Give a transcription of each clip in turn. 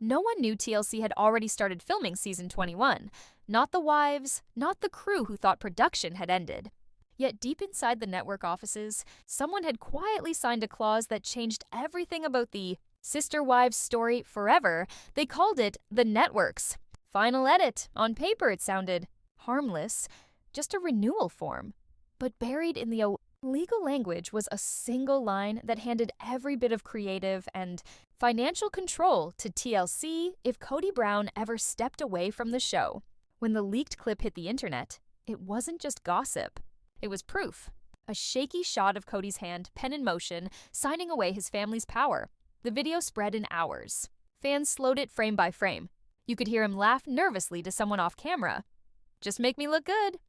No one knew TLC had already started filming season 21. Not the wives, not the crew who thought production had ended. Yet deep inside the network offices, someone had quietly signed a clause that changed everything about the Sister Wives story forever. They called it the network's final edit. On paper it sounded harmless, just a renewal form. But buried in the legal language was a single line that handed every bit of creative and financial control to TLC if Kody Brown ever stepped away from the show. When the leaked clip hit the internet, it wasn't just gossip. It was proof. A shaky shot of Kody's hand, pen in motion, signing away his family's power. The video spread in hours. Fans slowed it frame by frame. You could hear him laugh nervously to someone off camera. "Just make me look good."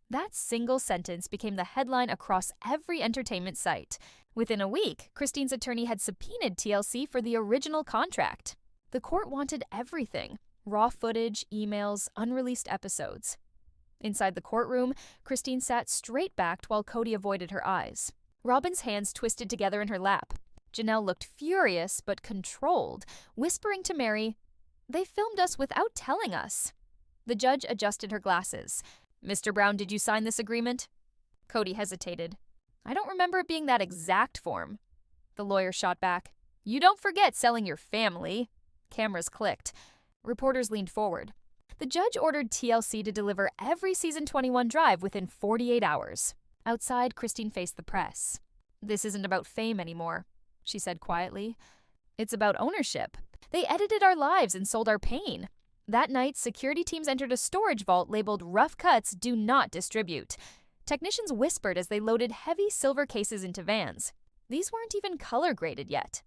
That single sentence became the headline across every entertainment site. Within a week, Christine's attorney had subpoenaed TLC for the original contract. The court wanted everything: raw footage, emails, unreleased episodes. Inside the courtroom, Christine sat straight-backed while Kody avoided her eyes. Robyn's hands twisted together in her lap. Janelle looked furious but controlled, whispering to Meri, "They filmed us without telling us." The judge adjusted her glasses. "Mr. Brown, did you sign this agreement?" Kody hesitated. "I don't remember it being that exact form." The lawyer shot back. "You don't forget selling your family." Cameras clicked. Reporters leaned forward. The judge ordered TLC to deliver every season 21 drive within 48 hours. Outside, Christine faced the press. "This isn't about fame anymore," she said quietly. "It's about ownership. They edited our lives and sold our pain." That night, security teams entered a storage vault labeled "Rough Cuts Do Not Distribute." Technicians whispered as they loaded heavy silver cases into vans. These weren't even color-graded yet.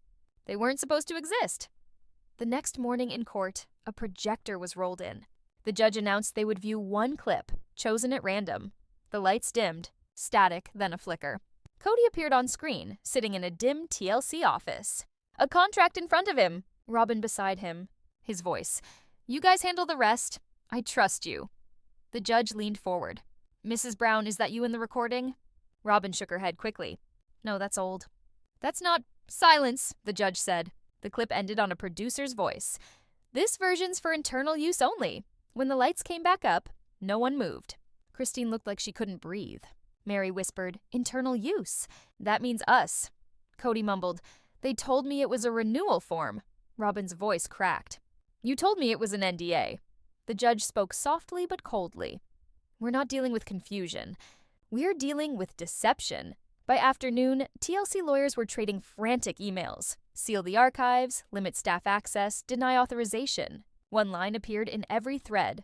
They weren't supposed to exist. The next morning in court, a projector was rolled in. The judge announced they would view one clip, chosen at random. The lights dimmed, static, then a flicker. Kody appeared on screen, sitting in a dim TLC office. A contract in front of him, Robyn beside him. His voice, "You guys handle the rest. I trust you." The judge leaned forward. "Mrs. Brown, is that you in the recording?" Robyn shook her head quickly. "No, that's old." "That's not—" "Silence," the judge said. The clip ended on a producer's voice. "This version's for internal use only." When the lights came back up, no one moved. Christine looked like she couldn't breathe. Meri whispered, "Internal use. That means us." Kody mumbled, "They told me it was a renewal form." Robyn's voice cracked. "You told me it was an NDA." The judge spoke softly but coldly. "We're not dealing with confusion. We're dealing with deception." By afternoon, TLC lawyers were trading frantic emails. Seal the archives, limit staff access, deny authorization. One line appeared in every thread.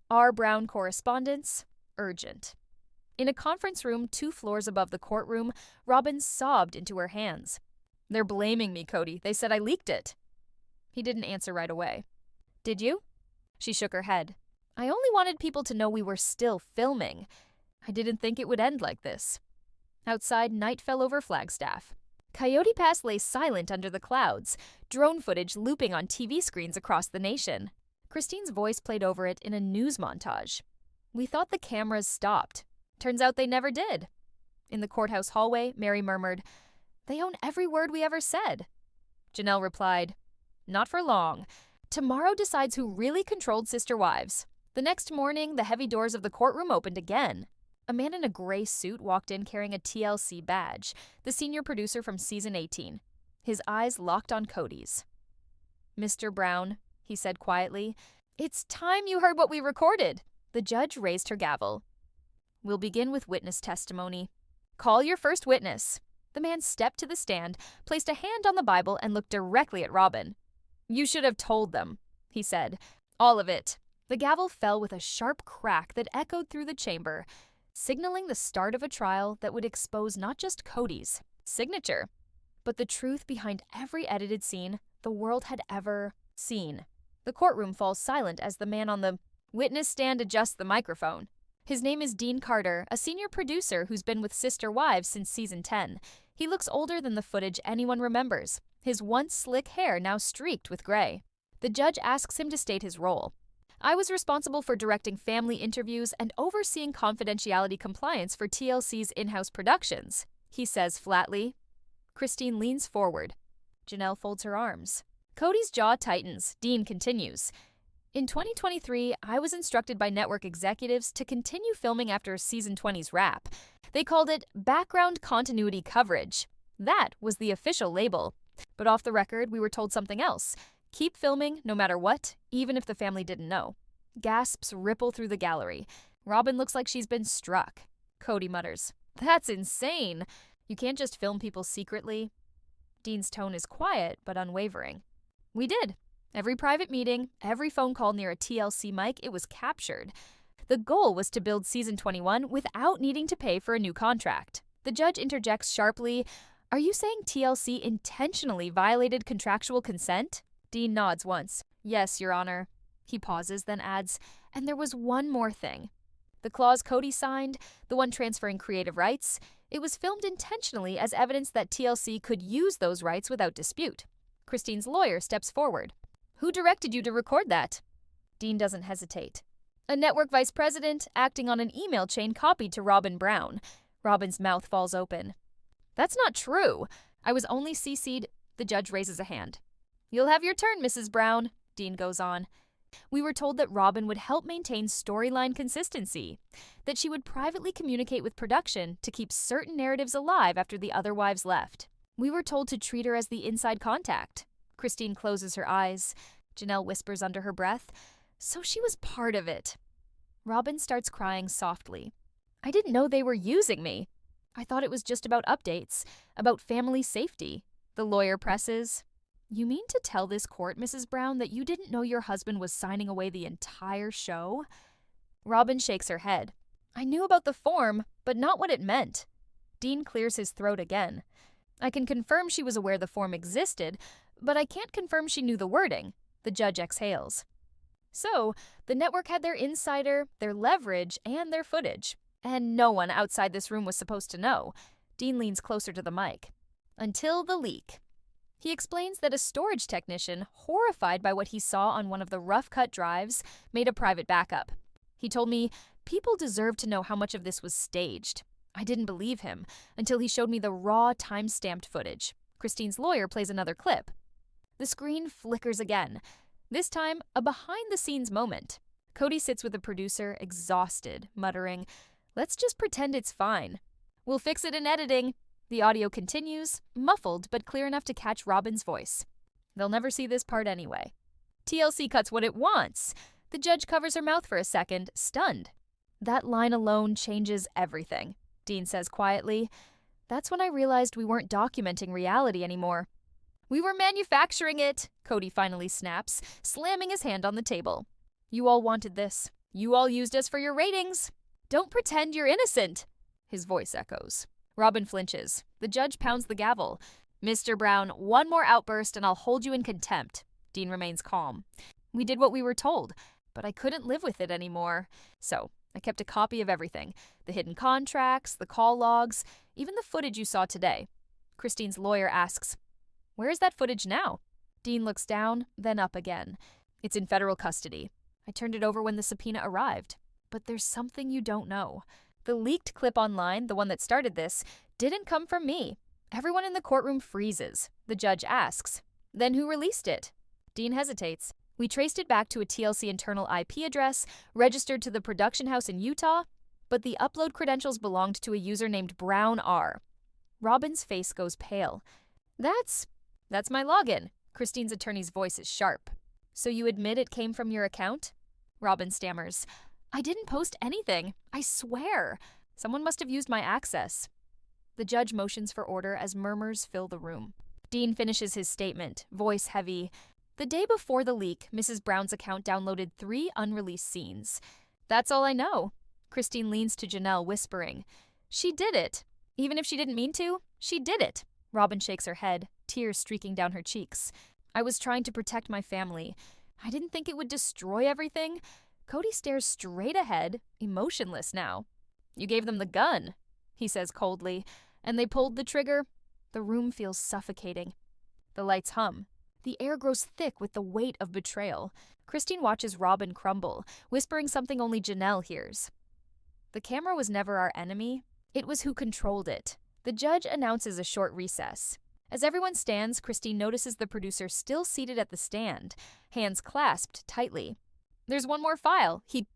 R. Brown correspondence, urgent. In a conference room 2 floors above the courtroom, Robyn sobbed into her hands. "They're blaming me, Kody. They said I leaked it." He didn't answer right away. "Did you?" She shook her head. "I only wanted people to know we were still filming. I didn't think it would end like this." Outside, night fell over Flagstaff. Coyote Pass lay silent under the clouds, drone footage looping on TV screens across the nation. Christine's voice played over it in a news montage. "We thought the cameras stopped. Turns out they never did." In the courthouse hallway, Meri murmured, "They own every word we ever said." Janelle replied, "Not for long. Tomorrow decides who really controlled Sister Wives." The next morning, the heavy doors of the courtroom opened again. A man in a gray suit walked in carrying a TLC badge, the senior producer from season 18. His eyes locked on Kody's. "Mr. Brown," he said quietly, "it's time you heard what we recorded." The judge raised her gavel. "We'll begin with witness testimony. Call your first witness." The man stepped to the stand, placed a hand on the Bible, and looked directly at Robyn. "You should have told them," he said. "All of it." The gavel fell with a sharp crack that echoed through the chamber, signaling the start of a trial that would expose not just Kody's signature, but the truth behind every edited scene the world had ever seen. The courtroom falls silent as the man on the witness stand adjusts the microphone. His name is Dean Carter, a senior producer who's been with Sister Wives since season 10. He looks older than the footage anyone remembers, his once slick hair now streaked with gray. The judge asks him to state his role. "I was responsible for directing family interviews and overseeing confidentiality compliance for TLC's in-house productions," he says flatly. Christine leans forward. Janelle folds her arms. Kody's jaw tightens. Dean continues. In 2023, I was instructed by network executives to continue filming after season 20's wrap. They called it background continuity coverage. That was the official label. But off the record, we were told something else. Keep filming no matter what, even if the family didn't know. Gasps ripple through the gallery. Robyn looks like she's been struck. Kody mutters, "That's insane. You can't just film people secretly." Dean's tone is quiet but unwavering. We did. Every private meeting, every phone call near a TLC mic, it was captured. The goal was to build season 21 without needing to pay for a new contract. The judge interjects sharply, "Are you saying TLC intentionally violated contractual consent?" Dean nods once. "Yes, Your Honor." He pauses, then adds, "And there was one more thing. The clause Kody signed, the one transferring creative rights, it was filmed intentionally as evidence that TLC could use those rights without dispute." Christine's lawyer steps forward. "Who directed you to record that?" Dean doesn't hesitate. "A network vice president acting on an email chain copied to Robyn Brown." Robyn's mouth falls open. "That's not true. I was only CC'd." The judge raises a hand. "You'll have your turn, Mrs. Brown," Dean goes on. "We were told that Robyn would help maintain storyline consistency, that she would privately communicate with production to keep certain narratives alive after the other wives left. We were told to treat her as the inside contact." Christine closes her eyes. Janelle whispers under her breath, "So she was part of it." Robyn starts crying softly. "I didn't know they were using me. I thought it was just about updates, about family safety." The lawyer presses, "You mean to tell this court, Mrs. Brown, that you didn't know your husband was signing away the entire show?" Robyn shakes her head. "I knew about the form, but not what it meant." Dean clears his throat again. "I can confirm she was aware the form existed, but I can't confirm she knew the wording." The judge exhales. "So, the network had their insider, their leverage, and their footage. And no one outside this room was supposed to know." Dean leans closer to the mic. "Until the leak." He explains that a storage technician, horrified by what he saw on one of the rough-cut drives, made a private backup. He told me, "People deserve to know how much of this was staged." I didn't believe him until he showed me the raw, time-stamped footage. Christine's lawyer plays another clip. The screen flickers again. This time, a behind-the-scenes moment. Kody sits with the producer, exhausted, muttering, "Let's just pretend it's fine. We'll fix it in editing." The audio continues, muffled but clear enough to catch Robyn's voice. "They'll never see this part anyway." TLC cuts what it wants. The judge covers her mouth for a second, stunned. "That line alone changes everything," Dean says quietly. "That's when I realized we weren't documenting reality anymore." "We were manufacturing it," Kody finally snaps, slamming his hand on the table. "You all wanted this. You all used us for your ratings. Don't pretend you're innocent," his voice echoes. Robyn flinches. The judge pounds the gavel. "Mr. Brown, one more outburst and I'll hold you in contempt." Dean remains calm. "We did what we were told, but I couldn't live with it anymore. So I kept a copy of everything. The hidden contracts, the call logs, even the footage you saw today." Christine's lawyer asks, "Where is that footage now?" Dean looks down, then up again. "It's in federal custody. I turned it over when the subpoena arrived. But there's something you don't know. The leaked clip online, the one that started this, didn't come from me." Everyone in the courtroom freezes. The judge asks, "Then who released it?" Dean hesitates. "We traced it back to a TLC internal IP address, registered to the production house in Utah, but the upload credentials belonged to a user named Brown R." Robyn's face goes pale. That's my login." Christine's attorney's voice is sharp. "So you admit it came from your account?" Robyn stammers, "I didn't post anything. I swear. Someone must have used my access." The judge motions for order as murmurs fill the room. Dean finishes his statement, voice heavy. "The day before the leak, Mrs. Brown's account downloaded 3 unreleased scenes. That's all I know." Christine leans to Janelle, whispering, "She did it. Even if she didn't mean to, she did it." Robyn shakes her head, tears streaking down her cheeks. "I was trying to protect my family. I didn't think it would destroy everything." Kody stares straight ahead, emotionless now. "You gave them the gun," he says coldly, "and they pulled the trigger." The room feels suffocating. The lights hum. The air grows thick with the weight of betrayal. Christine watches Robyn crumble, whispering something only Janelle hears. "The camera was never our enemy. It was who controlled it." The judge announces a short recess. As everyone stands, Christine notices the producer still seated at the stand, hands clasped tightly. "There's one more file," he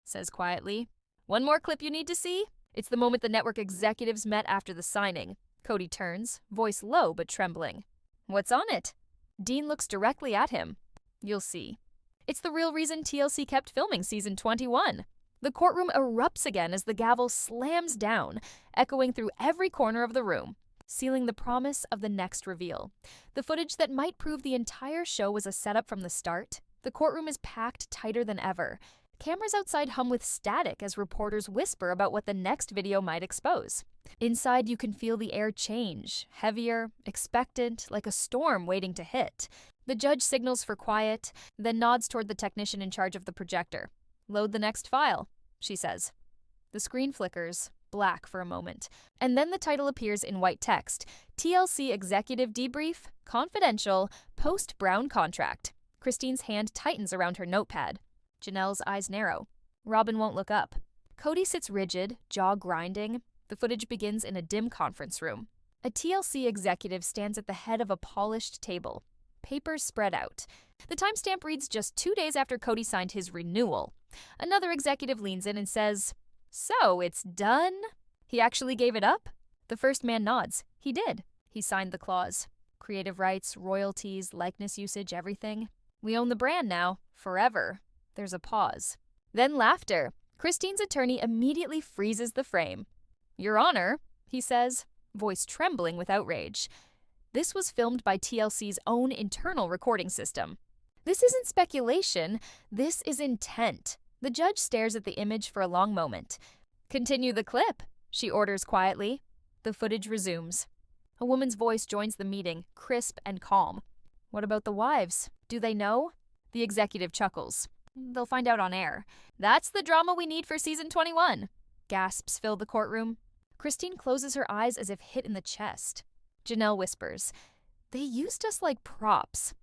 says quietly. "One more clip you need to see?" It's the moment the network executives met after the signing. Kody turns, voice low but trembling. "What's on it?" Dean looks directly at him. "You'll see." It's the real reason TLC kept filming season 21. The courtroom erupts again as the gavel slams down, echoing through every corner of the room, sealing the promise of the next reveal. The footage that might prove the entire show was a setup from the start. The courtroom is packed tighter than ever. Cameras outside hum with static as reporters whisper about what the next video might expose. Inside, you can feel the air change, heavier, expectant, like a storm waiting to hit. The judge signals for quiet, then nods toward the technician in charge of the projector. "Load the next file," she says. The screen flickers, black for a moment, and then the title appears in white text: TLC Executive Debrief, Confidential, Post-Brown Contract. Christine's hand tightens around her notepad. Janelle's eyes narrow. Robyn won't look up. Kody sits rigid, jaw grinding. The footage begins in a dim conference room. A TLC executive stands at the head of a polished table. Papers spread out. The timestamp reads just 2 days after Kody signed his renewal. Another executive leans in and says, "So, it's done?" He actually gave it up? The first man nods. He did. He signed the clause. Creative rights, royalties, likeness usage, everything. "We own the brand now. Forever." There's a pause. Then laughter. Christine's attorney immediately freezes the frame. "Your Honor," he says, voice trembling with outrage. This was filmed by TLC's own internal recording system. This isn't speculation. This is intent. The judge stares at the image for a long moment. "Continue the clip," she orders quietly. The footage resumes. A woman's voice joins the meeting, crisp and calm. "What about the wives? Do they know?" The executive chuckles. "They'll find out on air." "That's the drama we need for season 21. Gasps fill the courtroom. Christine closes her eyes as if hit in the chest. Janelle whispers, "They used us like props."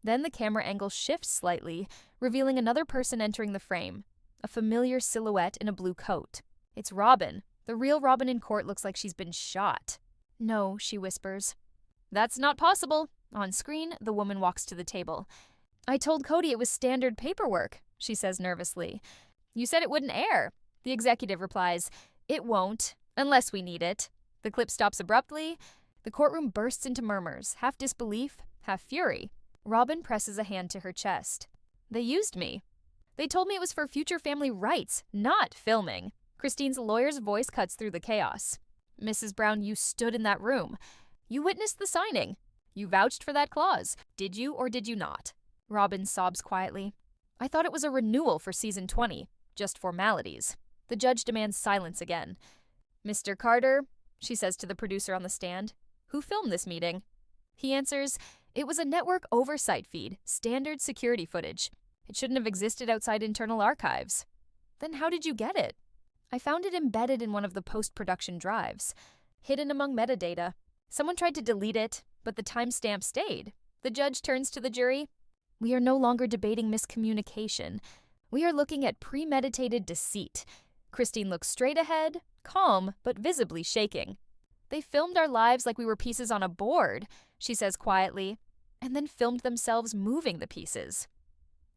Then the camera angle shifts slightly, revealing another person entering the frame, a familiar silhouette in a blue coat. It's Robyn. The real Robyn in court looks like she's been shot. "No," she whispers. "That's not possible." On screen, the woman walks to the table. "I told Kody it was standard paperwork," she says nervously. "You said it wouldn't air." The executive replies, "It won't, unless we need it." The clip stops abruptly. The courtroom bursts into murmurs, half disbelief, half fury. Robyn presses a hand to her chest. "They used me. They told me it was for future family rights, not filming." Christine's lawyer's voice cuts through the chaos. "Mrs. Brown, you stood in that room. You witnessed the signing. You vouched for that clause. Did you or did you not?" Robyn sobs quietly. "I thought it was a renewal for season 20. Just formalities." The judge demands silence again. "Mr. Carter," she says to the producer on the stand, "who filmed this meeting?" He answers, "It was a network oversight feed, standard security footage. It shouldn't have existed outside internal archives." "Then how did you get it?" "I found it embedded in one of the post-production drives, hidden among metadata. Someone tried to delete it, but the timestamp stayed." The judge turns to the jury. "We are no longer debating miscommunication. We are looking at premeditated deceit." Christine looks straight ahead, calm but visibly shaking. "They filmed our lives like we were pieces on a board," she says quietly, and then filmed themselves moving the pieces.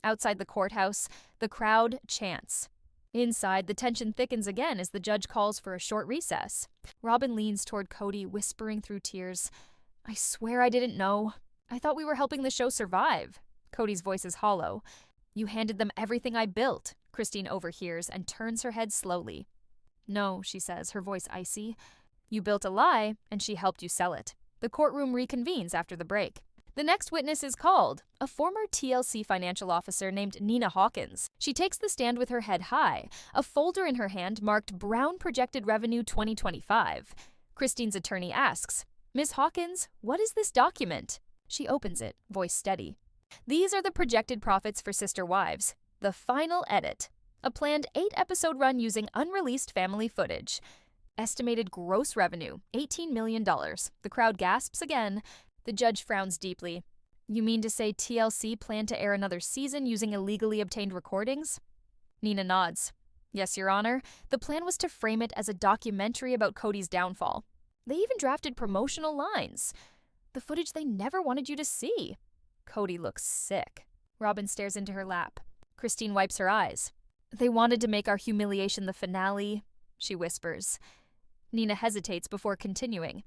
Outside the courthouse, the crowd chants. Inside, the tension thickens again as the judge calls for a short recess. Robyn leans toward Kody, whispering through tears, "I swear I didn't know. I thought we were helping the show survive." Kody's voice is hollow. "You handed them everything I built," Christine overhears and turns her head slowly. "No," she says, her voice icy. "You built a lie, and she helped you sell it." The courtroom reconvenes after the break. The next witness is called, a former TLC financial officer named Nina Hawkins. She takes the stand with her head high, a folder in her hand marked Brown Projected Revenue 2025. Christine's attorney asks, "Ms. Hawkins, what is this document?" She opens it, voice steady. "These are the projected profits for Sister Wives. The final edit. A planned 8-episode run using unreleased family footage. Estimated gross revenue, $18 million. The crowd gasps again. The judge frowns deeply. "You mean to say TLC planned to air another season using illegally obtained recordings?" Nina nods. "Yes, Your Honor. The plan was to frame it as a documentary about Kody's downfall. They even drafted promotional lines. The footage they never wanted you to see. Kody looks sick. Robyn stares into her lap. Christine wipes her eyes. They wanted to make our humiliation the finale, she whispers. Nina hesitates before continuing.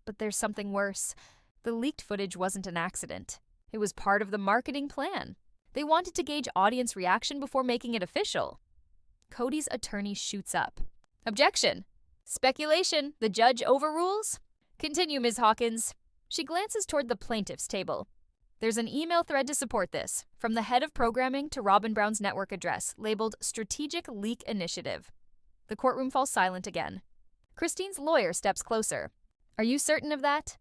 But there's something worse. The leaked footage wasn't an accident. It was part of the marketing plan. They wanted to gauge audience reaction before making it official. Kody's attorney shoots up. Objection! Speculation. The judge overrules? Continue, Ms. Hawkins. She glances toward the plaintiff's table. There's an email thread to support this, from the head of programming to Robyn Brown's network address, labeled Strategic Leak Initiative. The courtroom falls silent again. Christine's lawyer steps closer. Are you certain of that?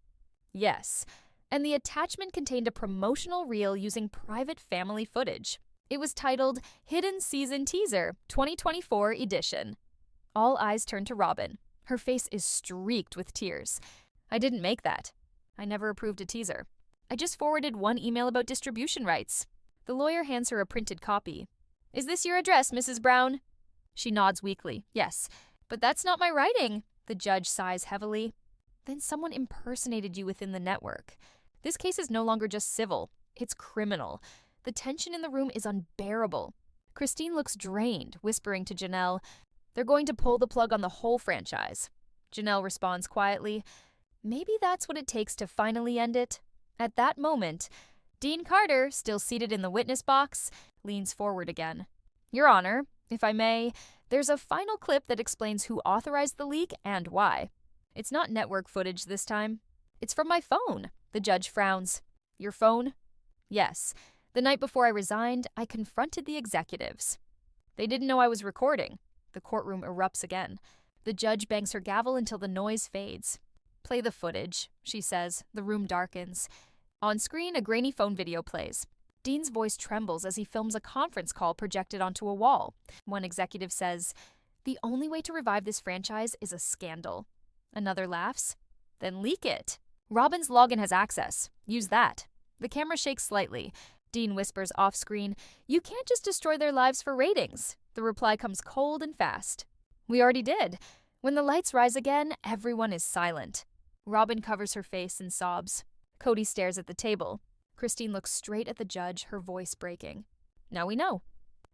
Yes. And the attachment contained a promotional reel using private family footage. It was titled Hidden Season Teaser 2024 Edition. All eyes turn to Robyn. Her face is streaked with tears. I didn't make that. I never approved a teaser. I just forwarded one email about distribution rights. The lawyer hands her a printed copy. Is this your address, Mrs. Brown? She nods weakly. Yes, but that's not my writing. The judge sighs heavily. Then someone impersonated you within the network. This case is no longer just civil. It's criminal. The tension in the room is unbearable. Christine looks drained, whispering to Janelle, they're going to pull the plug on the whole franchise. Janelle responds quietly, maybe that's what it takes to finally end it. At that moment, Dean Carter, still seated in the witness box, leans forward again. Your Honor, if I may, there's a final clip that explains who authorized the leak and why. It's not network footage this time. It's from my phone. The judge frowns. Your phone? Yes. The night before I resigned, I confronted the executives. They didn't know I was recording. The courtroom erupts again. The judge bangs her gavel until the noise fades. Play the footage, she says. The room darkens. On screen, a grainy phone video plays. Dean's voice trembles as he films a conference call projected onto a wall. One executive says, the only way to revive this franchise is a scandal. Another laughs. Then leak it. Robyn's login has access. Use that. The camera shakes slightly. Dean whispers off-screen, you can't just destroy their lives for ratings. The reply comes cold and fast. We already did. When the lights rise again, everyone is silent. Robyn covers her face and sobs. Kody stares at the table. Christine looks straight at the judge, her voice breaking. Now we know.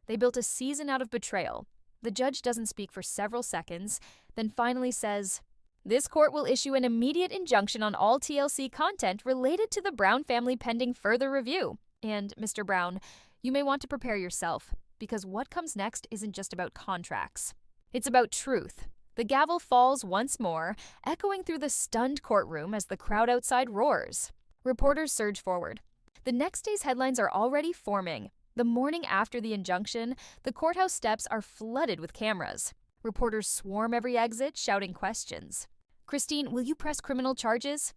They built a season out of betrayal. The judge doesn't speak for several seconds, then finally says, this court will issue an immediate injunction on all TLC content related to the Brown family pending further review. And, Mr. Brown, you may want to prepare yourself, because what comes next isn't just about contracts. It's about truth. The gavel falls once more, echoing through the stunned courtroom as the crowd outside roars. Reporters surge forward. The next day's headlines are already forming. The morning after the injunction, the courthouse steps are flooded with cameras. Reporters swarm every exit, shouting questions. Christine, will you press criminal charges?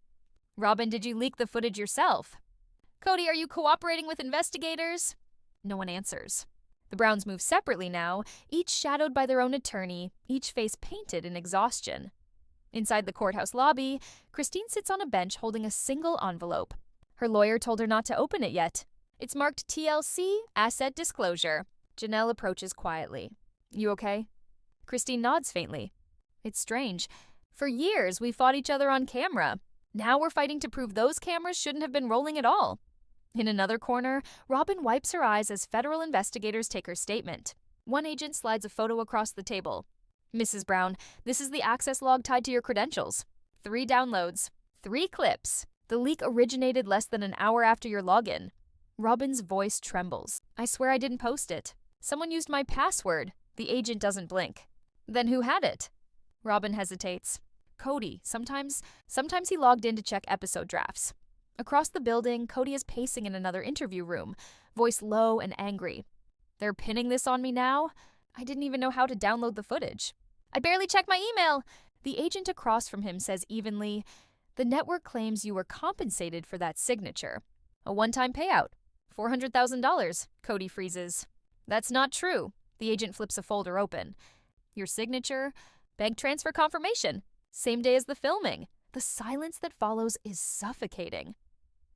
Robyn, did you leak the footage yourself? Kody, are you cooperating with investigators? No one answers. The Browns move separately now, each shadowed by their own attorney, each face painted in exhaustion. Inside the courthouse lobby, Christine sits on a bench holding a single envelope. Her lawyer told her not to open it yet. It's marked TLC, Asset Disclosure. Janelle approaches quietly. You okay? Christine nods faintly. It's strange. For years, we fought each other on camera. Now we're fighting to prove those cameras shouldn't have been rolling at all. In another corner, Robyn wipes her eyes as federal investigators take her statement. One agent slides a photo across the table. Mrs. Brown, this is the access log tied to your credentials. 3 downloads. 3 clips. The leak originated less than an hour after your login. Robyn's voice trembles. I swear I didn't post it. Someone used my password. The agent doesn't blink. Then who had it? Robyn hesitates. Kody. Sometimes he logged in to check episode drafts. Across the building, Kody is pacing in another interview room, voice low and angry. They're pinning this on me now? I didn't even know how to download the footage. I barely checked my email. The agent across from him says evenly, the network claims you were compensated for that signature. A one-time payout. $400,000. Kody freezes. That's not true. The agent flips a folder open. Your signature? Bank transfer confirmation. Same day as the filming. The silence that follows is suffocating.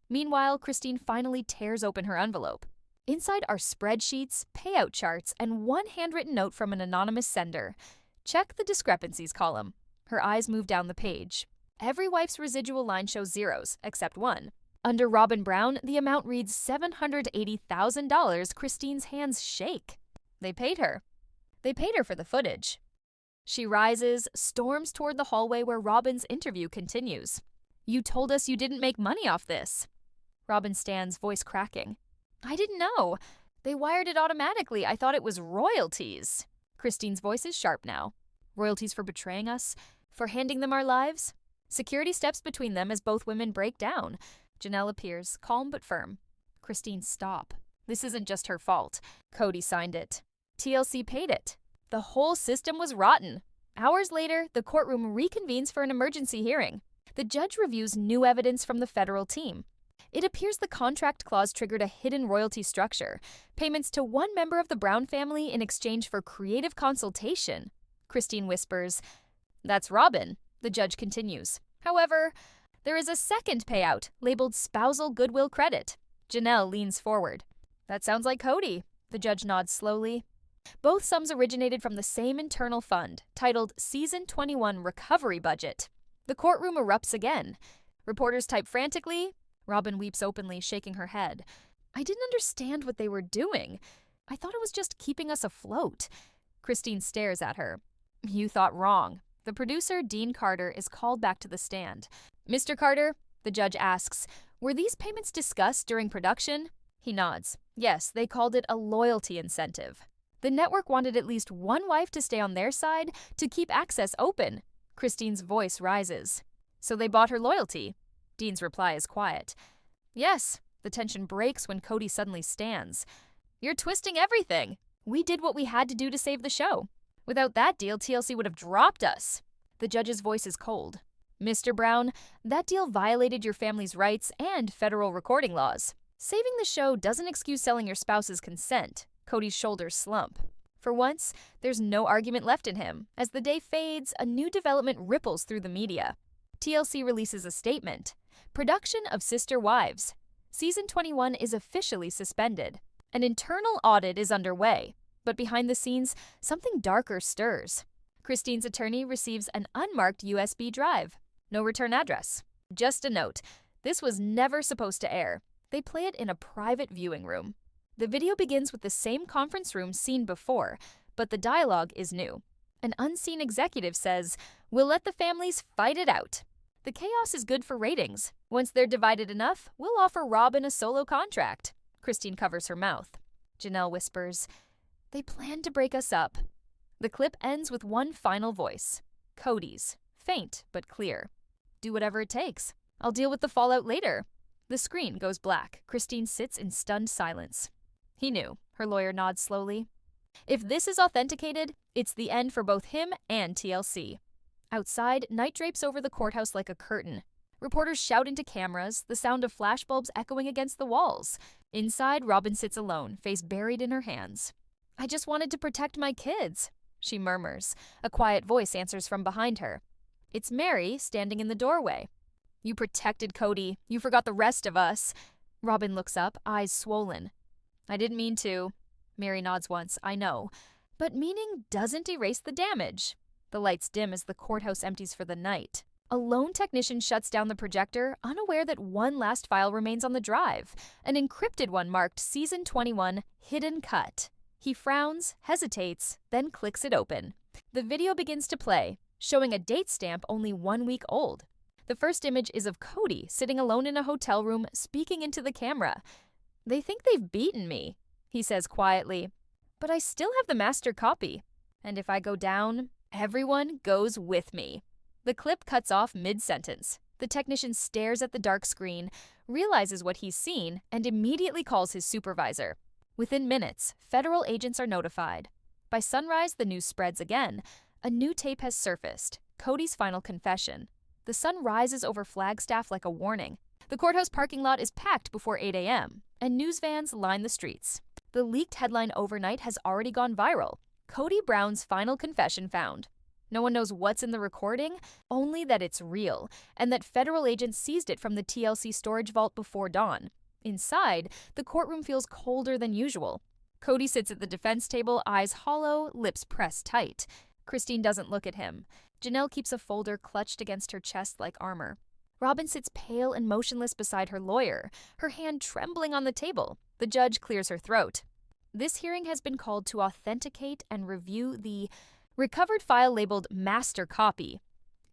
Meanwhile, Christine finally tears open her envelope. Inside are spreadsheets, payout charts, and one handwritten note from an anonymous sender. Check the discrepancies column. Her eyes move down the page. every wife's residual line shows zeros, except one. Under Robyn Brown, the amount reads $780,000. Christine's hands shake. They paid her. They paid her for the footage. She rises, storms toward the hallway where Robyn's interview continues. "You told us you didn't make money off this." Robyn stands, voice cracking. "I didn't know. They wired it automatically. I thought it was royalties." Christine's voice is sharp now. "Royalties for betraying us? For handing them our lives?" Security steps between them as both women break down. Janelle appears, calm but firm. "Christine, stop. This isn't just her fault. Kody signed it. TLC paid it. The whole system was rotten." Hours later, the courtroom reconvenes for an emergency hearing. The judge reviews new evidence from the federal team. It appears the contract clause triggered a hidden royalty structure, payments to one member of the Brown family in exchange for creative consultation. Christine whispers, "That's Robyn." The judge continues. However, there is a second payout, labeled spousal goodwill credit. Janelle leans forward. "That sounds like Kody." The judge nods slowly. Both sums originated from the same internal fund, titled Season 21 Recovery Budget. The courtroom erupts again. Reporters type frantically. Robyn weeps openly, shaking her head. "I didn't understand what they were doing. I thought it was just keeping us afloat." Christine stares at her. "You thought wrong." The producer, Dean Carter, is called back to the stand. "Mr. Carter," the judge asks, "were these payments discussed during production?" He nods. "Yes, they called it a loyalty incentive. The network wanted at least one wife to stay on their side to keep access open." Christine's voice rises. "So they bought her loyalty?" Dean's reply is quiet. "Yes." The tension breaks when Kody suddenly stands. "You're twisting everything. We did what we had to do to save the show. Without that deal, TLC would have dropped us." The judge's voice is cold. "Mr. Brown, that deal violated your family's rights and federal recording laws. Saving the show doesn't excuse selling your spouse's consent." Kody's shoulders slump. For once, there's no argument left in him. As the day fades, a new development ripples through the media. TLC releases a statement. Production of Sister Wives. Season 21 is officially suspended. An internal audit is underway. But behind the scenes, something darker stirs. Christine's attorney receives an unmarked USB drive. No return address. Just a note. This was never supposed to air. They play it in a private viewing room. The video begins with the same conference room seen before, but the dialogue is new. An unseen executive says, "We'll let the families fight it out. The chaos is good for ratings. Once they're divided enough, we'll offer Robyn a solo contract." Christine covers her mouth. Janelle whispers, "They plan to break us up." The clip ends with one final voice. Kody's, faint but clear. "Do whatever it takes. I'll deal with the fallout later." The screen goes black. Christine sits in stunned silence. "He knew," her lawyer nods slowly. "If this is authenticated, it's the end for both him and TLC." Outside, night drapes over the courthouse like a curtain. Reporters shout into cameras, the sound of flashbulbs echoing against the walls. Inside, Robyn sits alone, face buried in her hands. "I just wanted to protect my kids," she murmurs. A quiet voice answers from behind her. It's Meri, standing in the doorway. "You protected Kody. You forgot the rest of us." Robyn looks up, eyes swollen. "I didn't mean to." Meri nods once. "I know. But meaning doesn't erase the damage." The lights dim as the courthouse empties for the night. A lone technician shuts down the projector, unaware that one last file remains on the drive, an encrypted one marked Season 21 Hidden Cut. He frowns, hesitates, then clicks it open. The video begins to play, showing a date stamp only 1 week old. The first image is of Kody sitting alone in a hotel room, speaking into the camera. "They think they've beaten me," he says quietly. "But I still have the master copy. And if I go down, everyone goes with me." The clip cuts off mid-sentence. The technician stares at the dark screen, realizes what he's seen, and immediately calls his supervisor. Within minutes, federal agents are notified. By sunrise, the news spreads again. A new tape has surfaced, Kody's final confession. The sun rises over Flagstaff like a warning. The courthouse parking lot is packed before 8 a.m., and news vans line the streets. The leaked headline overnight has already gone viral. Kody Brown's final confession found. No one knows what's in the recording, only that it's real, and that federal agents seized it from the TLC storage vault before dawn. Inside, the courtroom feels colder than usual. Kody sits at the defense table, eyes hollow, lips pressed tight. Christine doesn't look at him. Janelle keeps a folder clutched against her chest like armor. Robyn sits pale and motionless beside her lawyer, her hand trembling on the table. The judge clears her throat. This hearing has been called to authenticate and review the recovered file labeled master copy.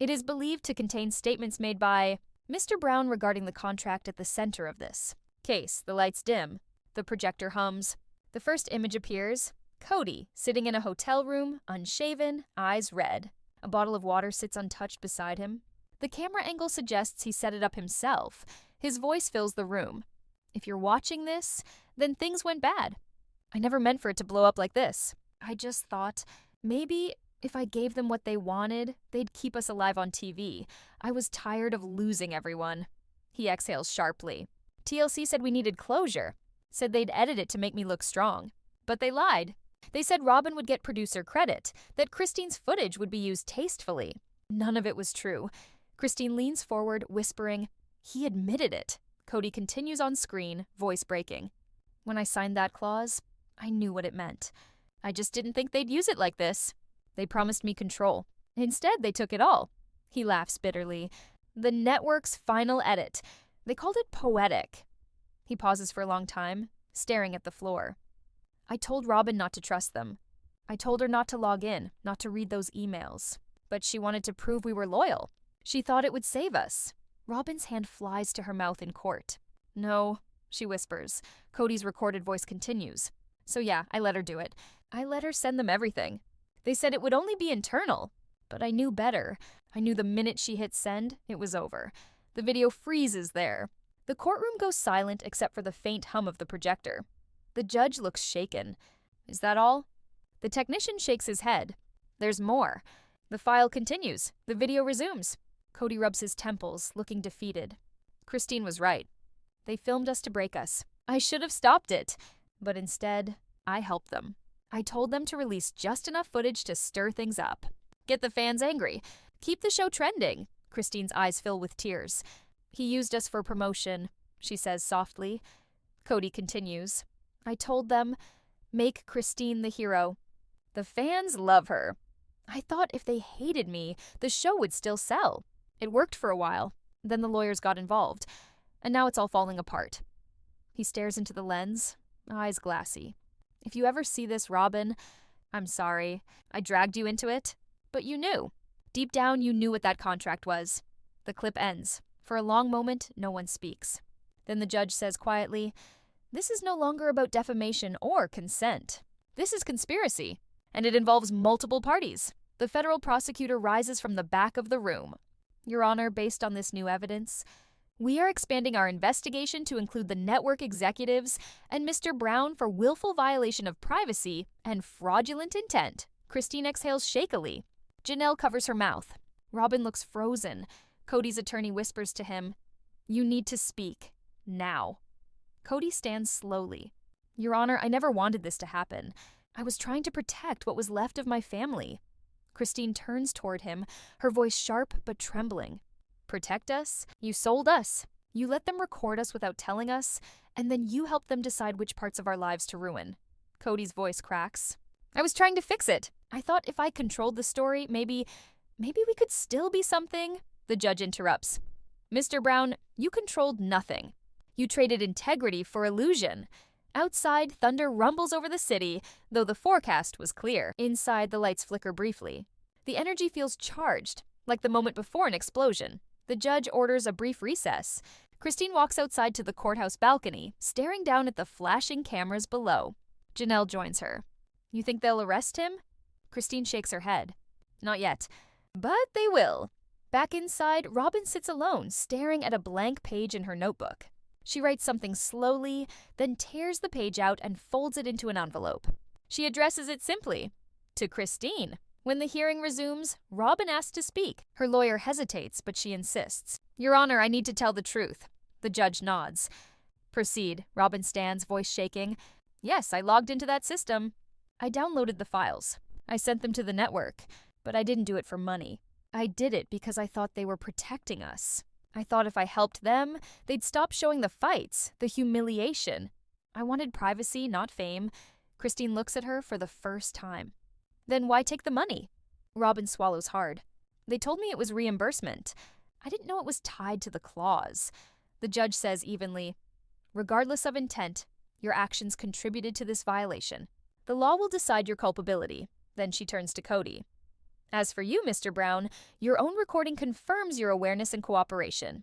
It is believed to contain statements made by Mr. Brown regarding the contract at the center of this case. The lights dim. The projector hums. The first image appears. Kody, sitting in a hotel room, unshaven, eyes red. A bottle of water sits untouched beside him. The camera angle suggests he set it up himself. His voice fills the room. If you're watching this, then things went bad. I never meant for it to blow up like this. I just thought, maybe if I gave them what they wanted, they'd keep us alive on TV. I was tired of losing everyone. He exhales sharply. TLC said we needed closure. Said they'd edit it to make me look strong. But they lied. They said Robyn would get producer credit, that Christine's footage would be used tastefully. None of it was true. Christine leans forward, whispering, "He admitted it." Kody continues on screen, voice breaking. When I signed that clause, I knew what it meant. I just didn't think they'd use it like this. They promised me control. Instead, they took it all. He laughs bitterly. The network's final edit. They called it poetic. He pauses for a long time, staring at the floor. I told Robyn not to trust them. I told her not to log in, not to read those emails. But she wanted to prove we were loyal. She thought it would save us. Robyn's hand flies to her mouth in court. No, she whispers. Kody's recorded voice continues. So yeah, I let her do it. I let her send them everything. They said it would only be internal. But I knew better. I knew the minute she hit send, it was over. The video freezes there. The courtroom goes silent except for the faint hum of the projector. The judge looks shaken. Is that all? The technician shakes his head. There's more. The file continues. The video resumes. Kody rubs his temples, looking defeated. Christine was right. They filmed us to break us. I should have stopped it. But instead, I helped them. I told them to release just enough footage to stir things up. Get the fans angry. Keep the show trending. Christine's eyes fill with tears. He used us for promotion, she says softly. Kody continues. I told them, make Christine the hero. The fans love her. I thought if they hated me, the show would still sell. It worked for a while. Then the lawyers got involved. And now it's all falling apart. He stares into the lens, eyes glassy. If you ever see this, Robyn, I'm sorry. I dragged you into it. But you knew. Deep down, you knew what that contract was. The clip ends. For a long moment, no one speaks. Then the judge says quietly, this is no longer about defamation or consent. This is conspiracy, and it involves multiple parties. The federal prosecutor rises from the back of the room. Your Honor, based on this new evidence, we are expanding our investigation to include the network executives and Mr. Brown for willful violation of privacy and fraudulent intent. Christine exhales shakily. Janelle covers her mouth. Robyn looks frozen. Kody's attorney whispers to him, you need to speak. Now. Kody stands slowly. Your Honor, I never wanted this to happen. I was trying to protect what was left of my family. Christine turns toward him, her voice sharp but trembling. Protect us? You sold us. You let them record us without telling us, and then you helped them decide which parts of our lives to ruin. Kody's voice cracks. I was trying to fix it. I thought if I controlled the story, maybe we could still be something. The judge interrupts. Mr. Brown, you controlled nothing. You traded integrity for illusion. Outside, thunder rumbles over the city, though the forecast was clear. Inside, the lights flicker briefly. The energy feels charged, like the moment before an explosion. The judge orders a brief recess. Christine walks outside to the courthouse balcony, staring down at the flashing cameras below. Janelle joins her. You think they'll arrest him? Christine shakes her head. Not yet. But they will. Back inside, Robyn sits alone, staring at a blank page in her notebook. She writes something slowly, then tears the page out and folds it into an envelope. She addresses it simply, to Christine. When the hearing resumes, Robyn asks to speak. Her lawyer hesitates, but she insists. Your Honor, I need to tell the truth. The judge nods. Proceed. Robyn stands, voice shaking. Yes, I logged into that system. I downloaded the files. I sent them to the network, but I didn't do it for money. I did it because I thought they were protecting us. I thought if I helped them, they'd stop showing the fights, the humiliation. I wanted privacy, not fame. Christine looks at her for the first time. Then why take the money? Robyn swallows hard. They told me it was reimbursement. I didn't know it was tied to the clause. The judge says evenly, regardless of intent, your actions contributed to this violation. The law will decide your culpability. Then she turns to Kody. As for you, Mr. Brown, your own recording confirms your awareness and cooperation.